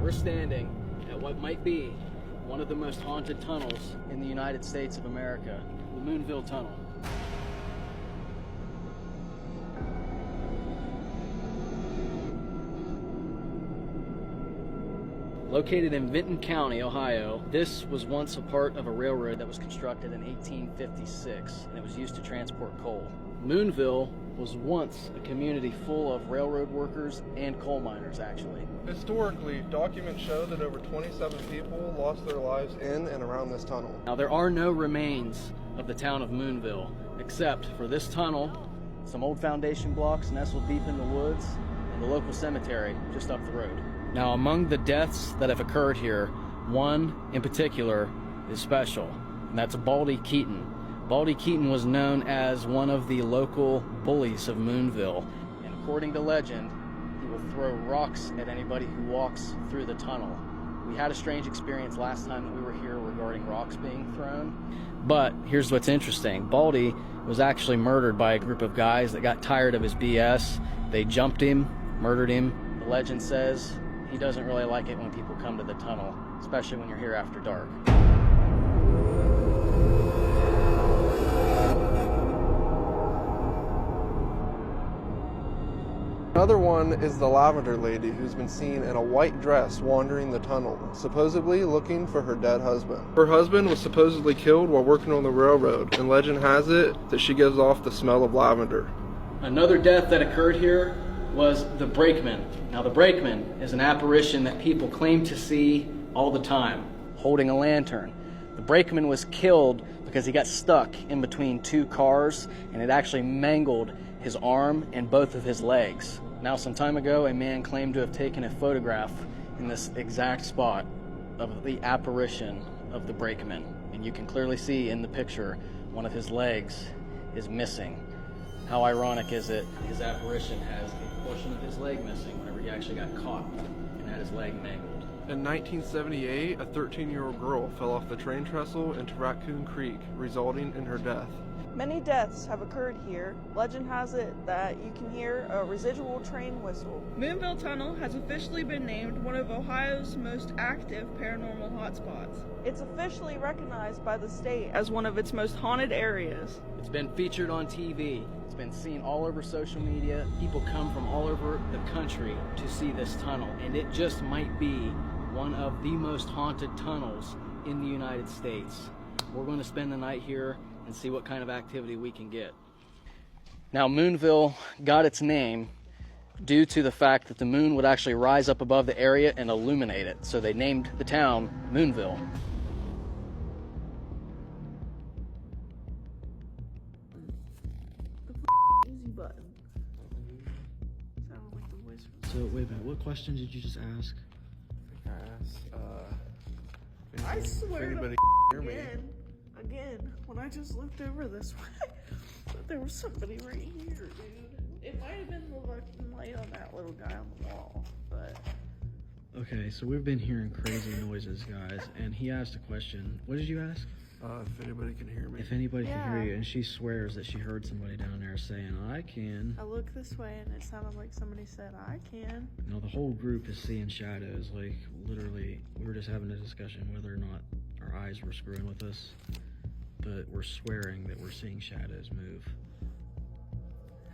We're standing at what might be one of the most haunted tunnels in the United States of America, the Moonville Tunnel. Located in Vinton County, Ohio, this was once a part of a railroad that was constructed in 1856, and it was used to transport coal. Moonville was once a community full of railroad workers and coal miners, actually. Historically, documents show that over 27 people lost their lives in and around this tunnel. Now, there are no remains of the town of Moonville, except for this tunnel, some old foundation blocks nestled deep in the woods, and the local cemetery just up the road. Now, among the deaths that have occurred here, one in particular is special, and that's Baldy Keaton. Baldy Keaton was known as one of the local bullies of Moonville, and according to legend, he will throw rocks at anybody who walks through the tunnel. We had a strange experience last time that we were here regarding rocks being thrown, but here's what's interesting. Baldy was actually murdered by a group of guys that got tired of his BS. They jumped him, murdered him. The legend says he doesn't really like it when people come to the tunnel, especially when you're here after dark. Another one is the lavender lady who's been seen in a white dress wandering the tunnel, supposedly looking for her dead husband. Her husband was supposedly killed while working on the railroad, and legend has it that she gives off the smell of lavender. Another death that occurred here was the brakeman. Now, the brakeman is an apparition that people claim to see all the time, holding a lantern. The brakeman was killed because he got stuck in between two cars, and it actually mangled his arm and both of his legs. Now, some time ago, a man claimed to have taken a photograph in this exact spot of the apparition of the brakeman. And you can clearly see in the picture, one of his legs is missing. How ironic is it, his apparition has a portion of his leg missing whenever he actually got caught and had his leg mangled. In 1978, a 13-year-old girl fell off the train trestle into Raccoon Creek, resulting in her death. Many deaths have occurred here. Legend has it that you can hear a residual train whistle. Moonville Tunnel has officially been named one of Ohio's most active paranormal hotspots. It's officially recognized by the state as one of its most haunted areas. It's been featured on TV. It's been seen all over social media. People come from all over the country to see this tunnel, and it just might be one of the most haunted tunnels in the United States. We're going to spend the night here and see what kind of activity we can get. Now, Moonville got its name due to the fact that the moon would actually rise up above the area and illuminate it. So they named the town Moonville. Easy button. Sounded like the voice. So, wait a minute, what question did you just ask? I asked, I swear if anybody to hear me. Again, when I just looked over this way, there was somebody right here, dude. It might have been the light on that little guy on the wall, but... Okay, so we've been hearing crazy noises, guys, and he asked a question. What did you ask? If anybody can hear me. If anybody can hear you, and she swears that she heard somebody down there saying, I can. I looked this way and it sounded like somebody said, I can. You know, the whole group is seeing shadows. Like, literally, we were just having a discussion whether or not our eyes were screwing with us, but we're swearing that we're seeing shadows move.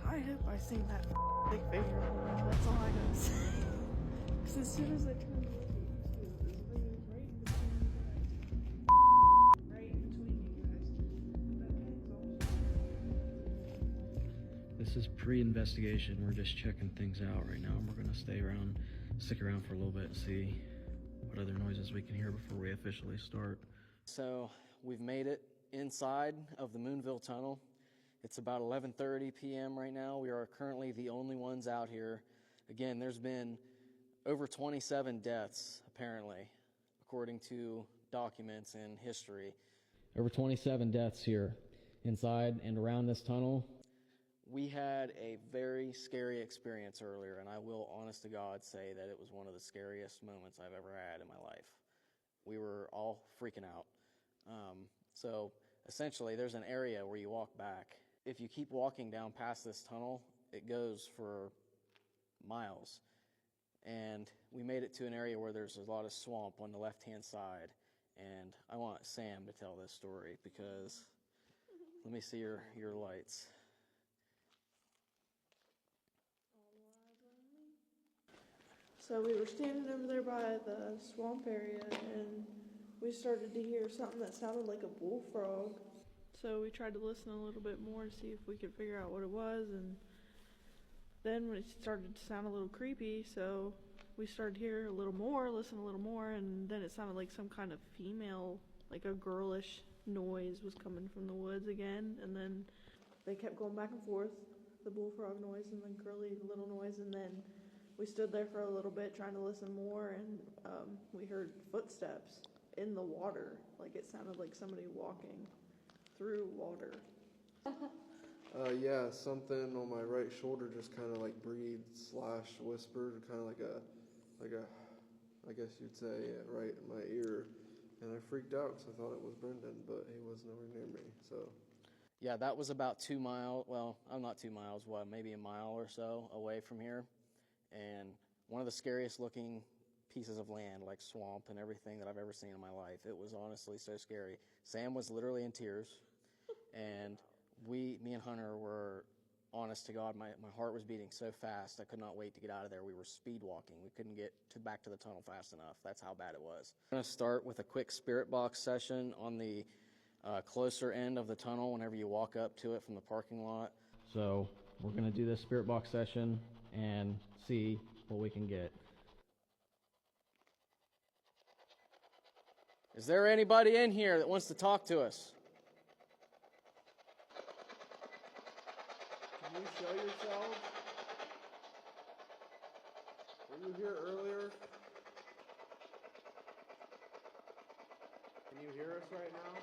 I hope I seen that big figure. That's all I gotta say. Because as soon as I turned right in between you guys. This is pre-investigation. We're just checking things out right now, and we're gonna stick around for a little bit and see what other noises we can hear before we officially start. So we've made it inside of the Moonville Tunnel. It's about 11:30 p.m. right now. We are currently the only ones out here. Again, there's been over 27 deaths, apparently, according to documents in history. Over 27 deaths here inside and around this tunnel. We had a very scary experience earlier, and I will, honest to God, say that it was one of the scariest moments I've ever had in my life. We were all freaking out. So essentially, there's an area where you walk back. If you keep walking down past this tunnel, it goes for miles. and we made it to an area where there's a lot of swamp on the left-hand side. And I want Sam to tell this story because, let me see your lights. So we were standing over there by the swamp area, and we started to hear something that sounded like a bullfrog. So we tried to listen a little bit more to see if we could figure out what it was, and then when it started to sound a little creepy, so we started to hear a little more, listen a little more, and then it sounded like some kind of female, like a girlish noise was coming from the woods again, and then they kept going back and forth, the bullfrog noise and the girly little noise, and then we stood there for a little bit trying to listen more, and we heard footsteps in the water. Like it sounded like somebody walking through water. Yeah, something on my right shoulder just kind of like breathed / whispered, kind of like a, I guess you'd say, right in my ear. And I freaked out because I thought it was Brendan, but he was nowhere near me, so. Yeah, that was about 2 miles, well, I'm not 2 miles, maybe a mile or so away from here. And one of the scariest looking pieces of land, like swamp and everything that I've ever seen in my life. It was honestly so scary. Sam was literally in tears, and me and Hunter were, honest to God, my heart was beating so fast I could not wait to get out of there. We were speed walking. We couldn't get back to the tunnel fast enough. That's how bad it was. I'm going to start with a quick spirit box session on the closer end of the tunnel whenever you walk up to it from the parking lot. So we're going to do this spirit box session and see what we can get. Is there anybody in here that wants to talk to us? Can you show yourselves? Were you here earlier? Can you hear us right now?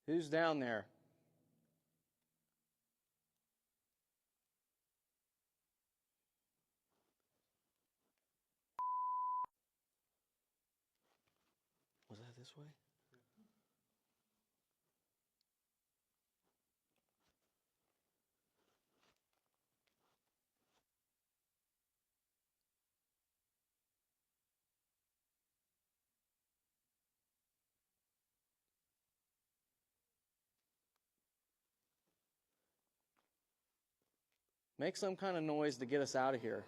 Who's down there? Was that this way? Make some kind of noise to get us out of here.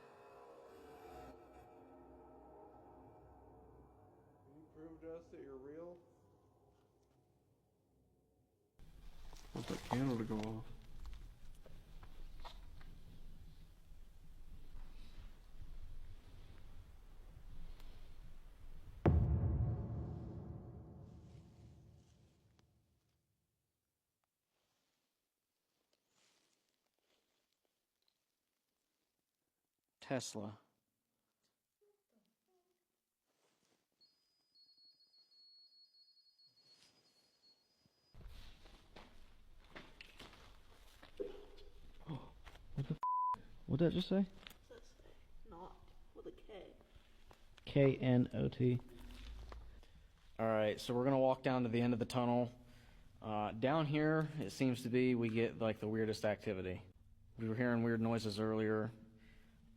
Can you prove to us that you're real? I want that candle to go off. Tesla. What'd that just say? What's that say? Not with a K. K-N-O-T. All right, so we're going to walk down to the end of the tunnel. Down here, it seems to be, we get like the weirdest activity. We were hearing weird noises earlier,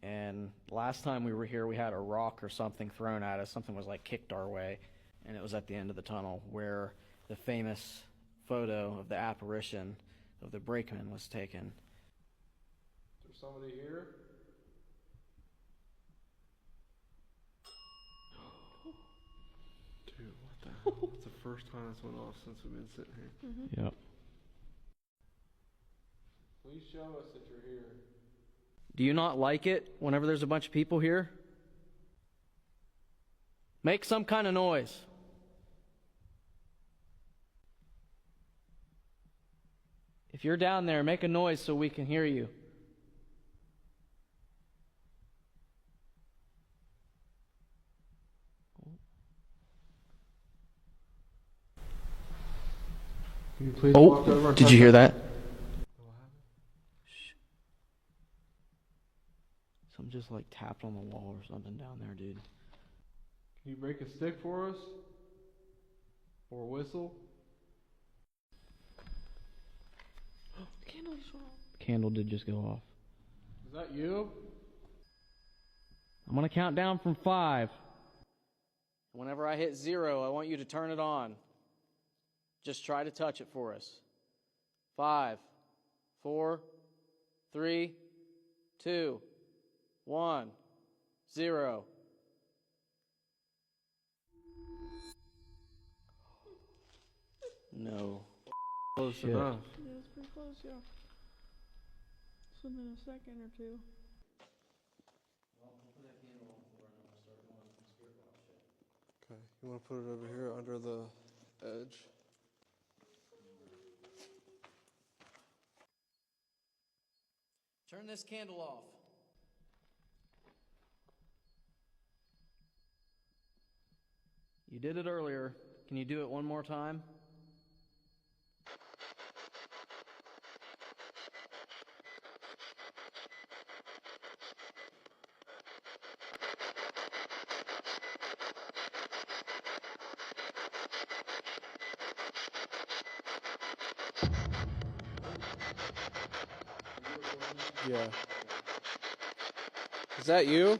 and last time we were here, we had a rock or something thrown at us. Something was like kicked our way, and it was at the end of the tunnel where the famous photo of the apparition of the brakeman was taken. Is there somebody here? Dude, what the hell? It's the first time this went off since we've been sitting here. Mm-hmm. Yep. Please show us that you're here. Do you not like it whenever there's a bunch of people here? Make some kind of noise. If you're down there, make a noise so we can hear you. Can you please walk over Oh, and did touch you hear it? that? What happened? Shh. Something just like tapped on the wall or something down there, dude. Can you break a stick for us? Or a whistle? The candle just went off. Candle did just go off. Is that you? I'm gonna count down from 5. Whenever I hit 0, I want you to turn it on. Just try to touch it for us. 5, 4, 3, 2, 1, 0. No. Close Shit. enough. Yeah, it's pretty close, yeah. Within a second or two. Okay, you want to put it over here under the edge? Turn this candle off. You did it earlier. Can you do it one more time? Yeah. Is that you?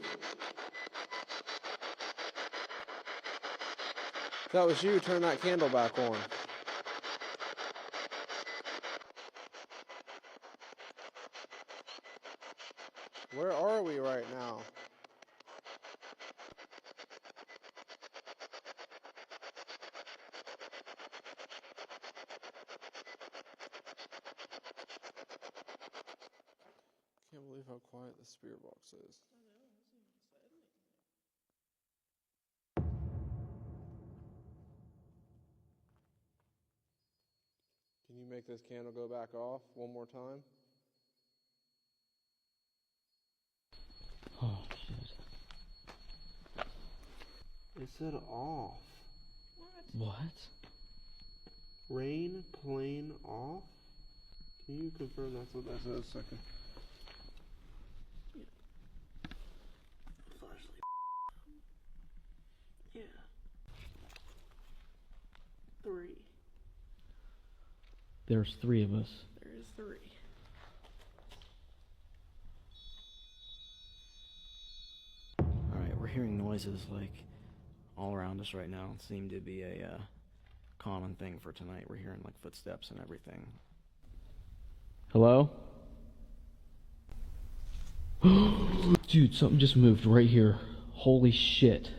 If that was you, turn that candle back on. Where are we right now? Can't believe how quiet the spirit box is. Can you make this candle go back off one more time? Oh, shit. It said off. What? Rain plane off? Can you confirm that's what that says? Second. Flashlight. Yeah. 3. There's 3 of us. There is 3. Alright, we're hearing noises like all around us right now. It seemed to be a common thing for tonight. We're hearing like footsteps and everything. Hello? Dude, something just moved right here. Holy shit.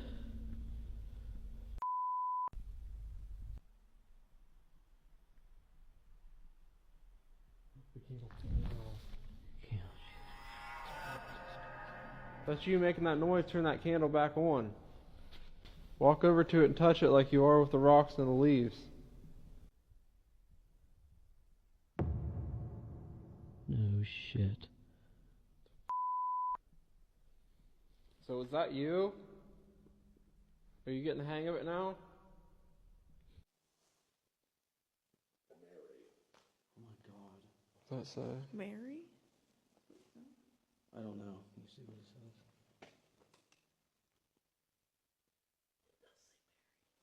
That's you making that noise. Turn that candle back on. Walk over to it and touch it like you are with the rocks and the leaves. No shit. So is that you? Are you getting the hang of it now? Oh my god. What's that say? Mary? I don't know. You see what it says?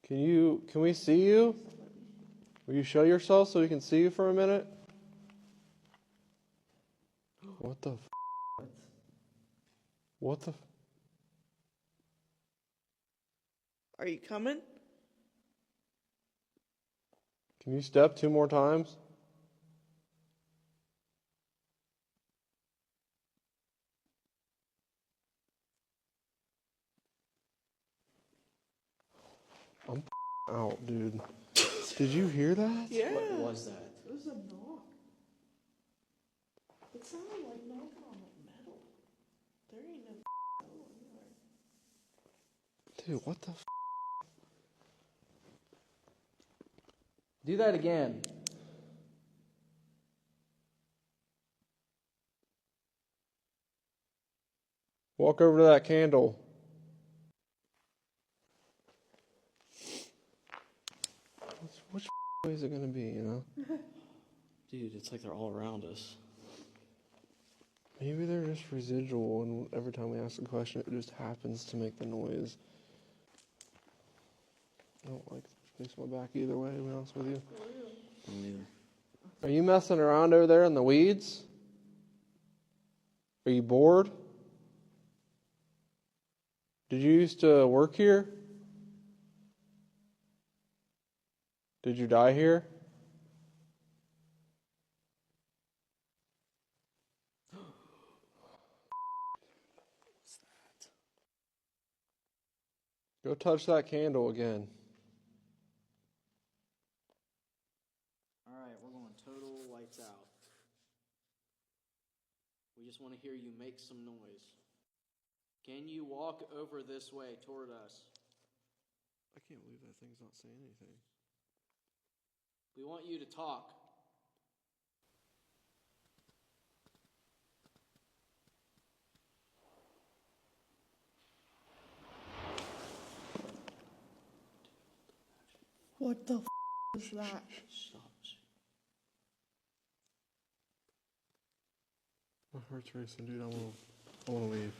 Can we see you? Will you show yourself so we can see you for a minute? What the f? What the f? Are you coming? Can you step 2 more times? I'm out, dude. Did you hear that? Yeah. What was that? It was a knock. It sounded like knocking on like metal. There ain't no metal in there. Dude, what the f? Do that again. Walk over to that candle. Which way is it gonna be, you know? Dude, it's like they're all around us. Maybe they're just residual, and every time we ask a question, it just happens to make the noise. I don't like facing my back either way, to be honest with you. Me neither. Are you messing around over there in the weeds? Are you bored? Did you used to work here? Did you die here? Go touch that candle again. Alright, we're going total lights out. We just want to hear you make some noise. Can you walk over this way toward us? I can't believe that thing's not saying anything. We want you to talk. What the is that? Stop. My heart's racing, dude. I wanna leave.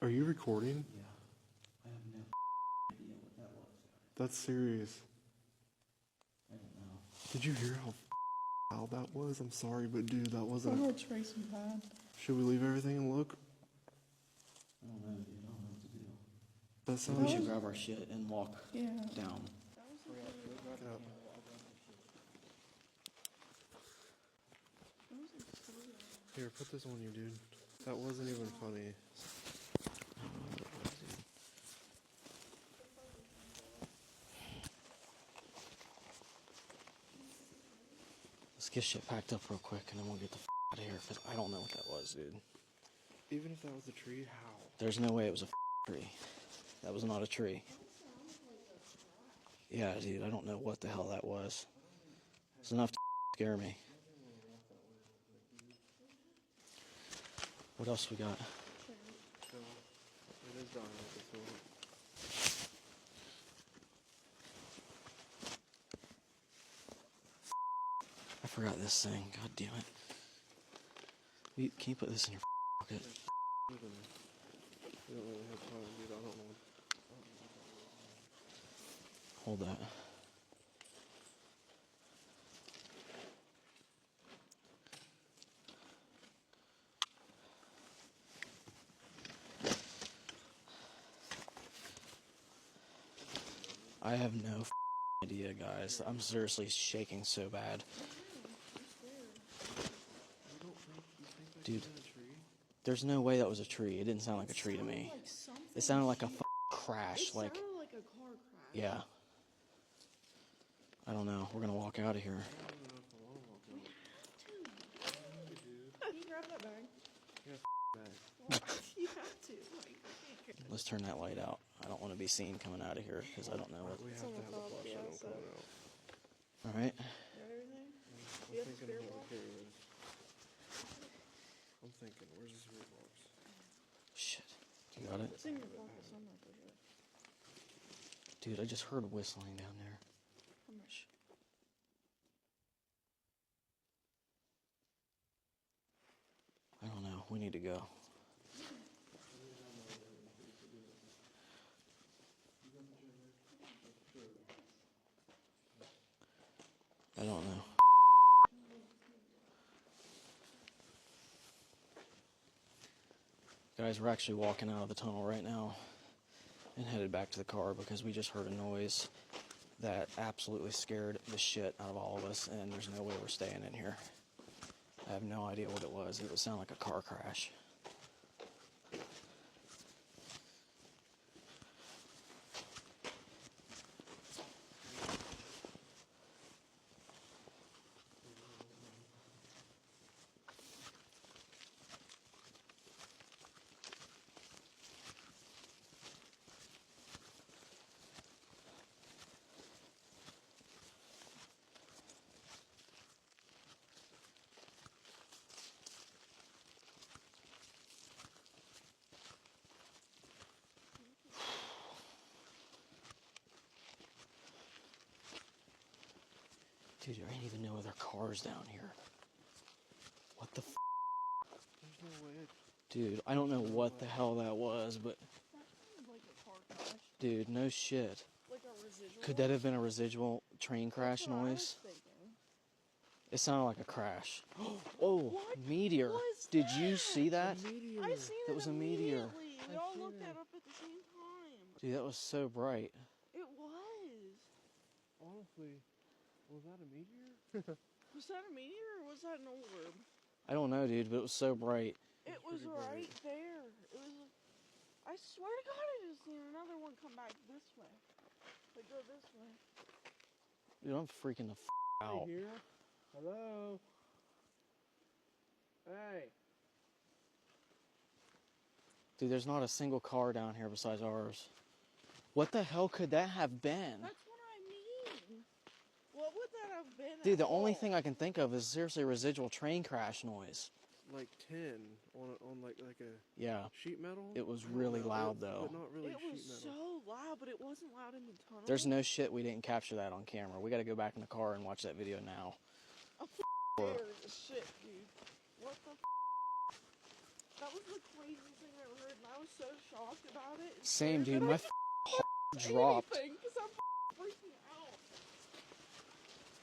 Are you recording? Yeah. I have no idea what that was. That's serious. I don't know. Did you hear how loud that was? I'm sorry, but dude, that wasn't. My heart's racing bad. Should we leave everything and look? I don't know, dude. I don't know what to do. That We sounds. should grab our shit and walk Yeah. down. Here, put this on you, dude. That wasn't even funny. Let's get shit packed up real quick and then we'll get the out of here because I don't know what that was, dude. Even if that was a tree, how? There's no way it was a tree. That was not a tree. Yeah, dude, I don't know what the hell that was. It's enough to scare me. What else we got? So, it is dying at this moment. I forgot this thing. God damn it. Can you put this in your pocket? We don't really have time, dude. I don't know. Hold that. I have no idea, guys. I'm seriously shaking so bad. Dude, there's no way that was a tree. It didn't sound like a tree to me. It sounded like a crash. It sounded like a car crash. Yeah. I don't know. We're gonna walk out of here. Can you grab that bag? You have to. Let's turn that light out. I don't want to be seen coming out of here because I don't know what. We have to have a flashlight coming out. All right. You have the spare ball? I'm thinking, where's the spirit box? Shit. You got it? It's in your pocket somewhere, for sure. Dude, I just heard whistling down there. How much? I don't know. We need to go. I don't know. Guys, we're actually walking out of the tunnel right now and headed back to the car because we just heard a noise that absolutely scared the shit out of all of us, and there's no way we're staying in here. I have no idea what it was. It would sound like a car crash. Dude, I didn't even know there are cars down here. What the f? There's no way. Dude, I don't know what the hell that was, but... That sounded like a car crash. Dude, no shit. Like a residual. Could that have been a residual train crash That's what I noise? was thinking. It sounded like a crash. Oh, What meteor. was Did you that? see that? I seen That it was a meteor. immediately. We all looked it up at the same time. Dude, that was so bright. It was. Honestly, was that a meteor? Was that a meteor or was that an orb? I don't know, dude, but it was so bright. It was right there. It was. I swear to God, I just seen another one come back this way. Like, go this way. Dude, I'm freaking the out. Hey, here? Hello? Hey. Dude, there's not a single car down here besides ours. What the hell could that have been? That's what I mean. What would that have been? Dude, the only thing I can think of is seriously residual train crash noise. Like tin on like a Yeah. sheet metal? It was really loud though. But not really It was sheet metal. so loud, but it wasn't loud in the tunnel. There's no shit we didn't capture that on camera. We gotta go back in the car and watch that video now. I'm scared as shit, dude. What the That was the craziest thing I ever heard, and I was so shocked about it. Same, dude. My heart dropped. Because I'm freaking out.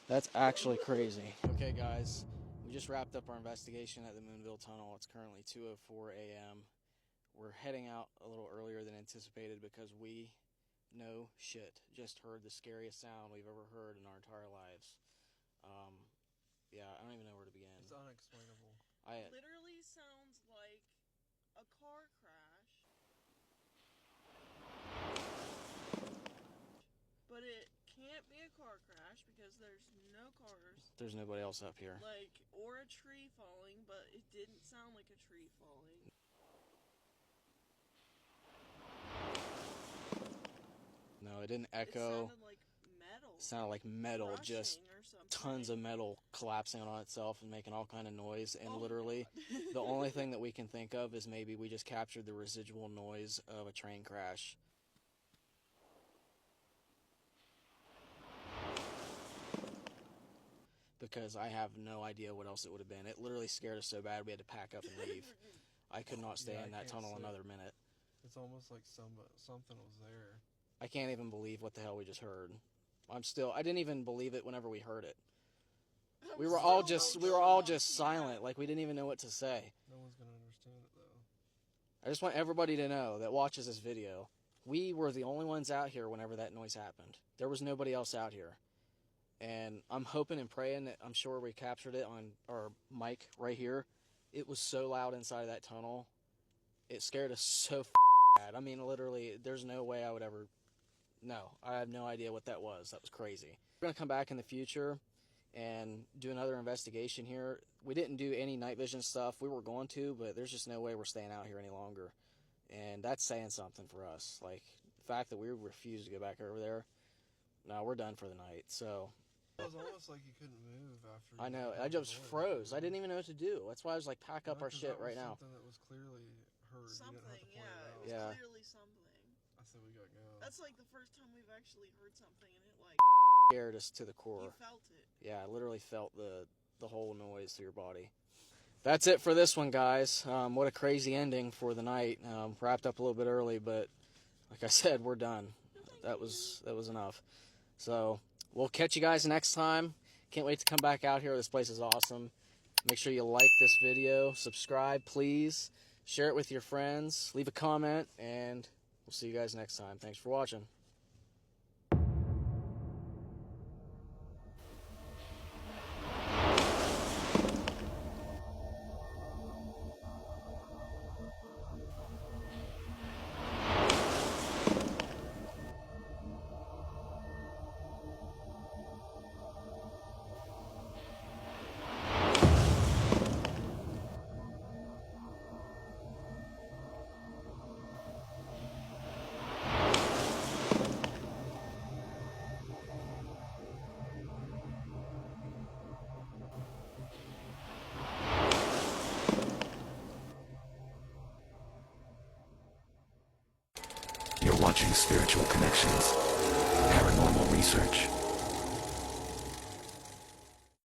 That's actually crazy. Okay, guys. We just wrapped up our investigation at the Moonville Tunnel. It's currently 2:04 a.m. We're heading out a little earlier than anticipated because we, no shit, just heard the scariest sound we've ever heard in our entire lives. Yeah, I don't even know where to begin. It's unexplainable. Literally sounds like a car crash. But it can't be a car crash because there's no cars. There's nobody else up here. Like, or a tree falling, but it didn't sound like a tree falling. No, it didn't It echo. sounded like metal. It sounded like metal, Crushing just or something. tons of metal collapsing on itself and making all kind of noise. And Oh my literally, God. the only thing that we can think of is maybe we just captured the residual noise of a train crash. Because I have no idea what else it would have been. It literally scared us so bad we had to pack up and leave. I could not stay in that tunnel another minute. It's almost like something was there. I can't even believe what the hell we just heard. I didn't even believe it whenever we heard it. We were all just silent, like we didn't even know what to say. No one's gonna understand it though. I just want everybody to know that watches this video, we were the only ones out here whenever that noise happened. There was nobody else out here. And I'm hoping and praying that I'm sure we captured it on our mic right here. It was so loud inside of that tunnel. It scared us so bad. I mean, literally, there's no way I would ever... No, I have no idea what that was. That was crazy. We're going to come back in the future and do another investigation here. We didn't do any night vision stuff. We were going to, but there's just no way we're staying out here any longer. And that's saying something for us. Like, the fact that we refused to go back over there, no, we're done for the night. So... It was almost like you couldn't move after. I know. I just froze. I didn't even know what to do. That's why I was like, pack up our shit right now. Something that was clearly heard. Something, you didn't have to point it out. it was clearly something. I said we gotta go. That's like the first time we've actually heard something and it like Scared us to the core. you felt it. Yeah, I literally felt the whole noise through your body. That's it for this one, guys. What a crazy ending for the night. Wrapped up a little bit early, but like I said, we're done. That was enough. So we'll catch you guys next time. Can't wait to come back out here. This place is awesome. Make sure you like this video, subscribe, please. Share it with your friends, leave a comment, and we'll see you guys next time. Thanks for watching. You're watching Spiritual Connections, Paranormal Research.